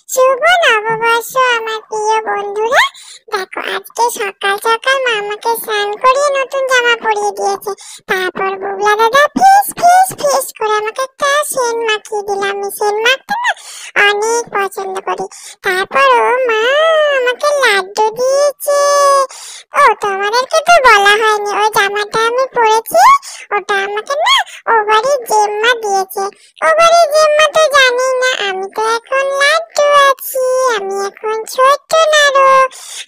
শুভ নববর্ষ আমার প্রিয় বন্ধুরা। দেখো আজকে সকাল সকাল মা আমাকে স্নান করিয়ে নতুন জামা পরিয়ে দিয়েছে। তারপর বুবলা দাদা ফিস ফিস ফিস করে আমাকে একটা সেন মাখিয়ে দিলাম। আমি সেন মাখতে না অনেক পছন্দ করি। তারপর ও মা আমাকে লাড্ডু দিয়েছে। ও তোমাদেরকে তো বলা হয়নি, ওই জামাটা আমি পরেছি ওটা আমাকে না ও বাড়ির জেম্মা দিয়েছে। ও বাড়ির জেম্মা তো জানি না, আমি তো এখন লাড্ডু আছি, আমি এখন ছোট্ট নাড়ু।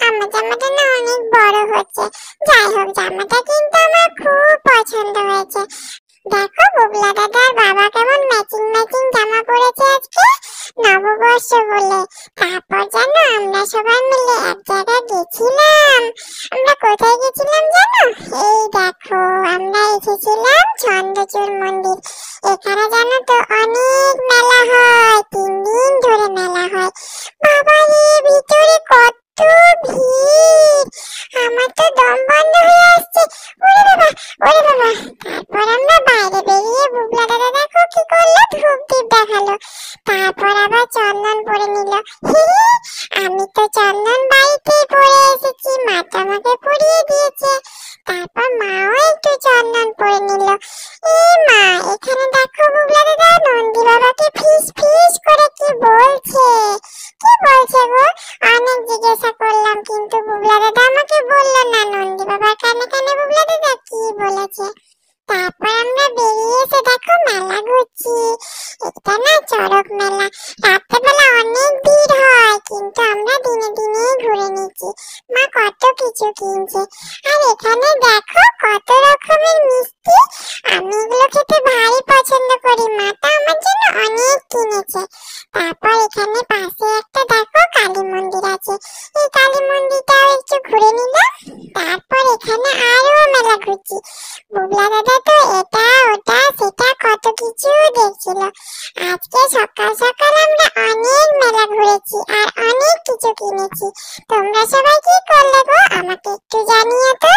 আমার জামাটা না অনেক বড় হচ্ছে। যাই হোক, জামাটা কিন্তু আমার খুব পছন্দ হয়েছে। দেখো বুবলা দাদার বাবা কেমন ম্যাচিং ম্যাচিং জামা পরেছে আজকে নববর্ষ বলে। তারপর জানো আমরা সবাই মিলে এক জায়গায় গেছিলাম। আমরা কোথায় গেছিলাম জানো? এই দেখো, আমরা এসেছিলাম চন্দ্রচূড় মন্দির। এখানে জানো তো অনেক মেলা হয়, 3 দিন ধরে মেলা হয়। বাবারে ভিতরে কত ভিড়, আমার তো দম বন্ধ হয়ে আসছে। ওরে বাবা ওরে বাবা। তারপর আমরা বাইরে বেরিয়ে বুবলা দাদা দেখো কি করলো, ধূপ দ্বীপ দেখালো। তারপর আবার চন্দন পরে নিল। আমি তো চন্দন বাড়িতেই পরে এসেছি, মা তো আমাকে পরিয়ে দিয়েছে। তারপর মাও একটু চন্দন পরে নিল। মা এখানে দেখো বুবলা দাদা নন্দী বাবাকে ফিস ফিস করে কি বলছে। কি বলছে গো? অনেক জিজ্ঞাসা করলাম কিন্তু বুবলা দাদা আমাকে বললো না। নন্দী বাবার কানে কানে বুবলা দাদা কি বলেছে। তারপর আমরা বেরিয়ে এসে দেখো মেলা ঘুরছি। এটা না চড়ক মেলা, রাত্রেবেলা অনেক ভিড় হয় কিন্তু আমরা দিনে দিনে ঘুরে নিচ্ছি। মা কত কিছু কিনছে। আর এখানে দেখো কত রকমের মিষ্টি, আমি এগুলো খেতে ভারী পছন্দ করি। মা তো আমার জন্য অনেক কিনেছে। তারপর এখানে পাশে একটা দেখো কালী মন্দির আছে, এই কালী মন্দিরটাও একটু ঘুরে নিলাম। তারপর এখানে আরো মেলা ঘুরছি। বুবলা দাদা তো এটা ওটা সেটা কত কিছু দেখছিল। আজকে সকাল সকাল আমরা অনেক মেলা ঘুরেছি আর অনেক কিছু কিনেছি। তোমরা সবাই কি করলে গো আমাকে একটু জানিয়ে তো।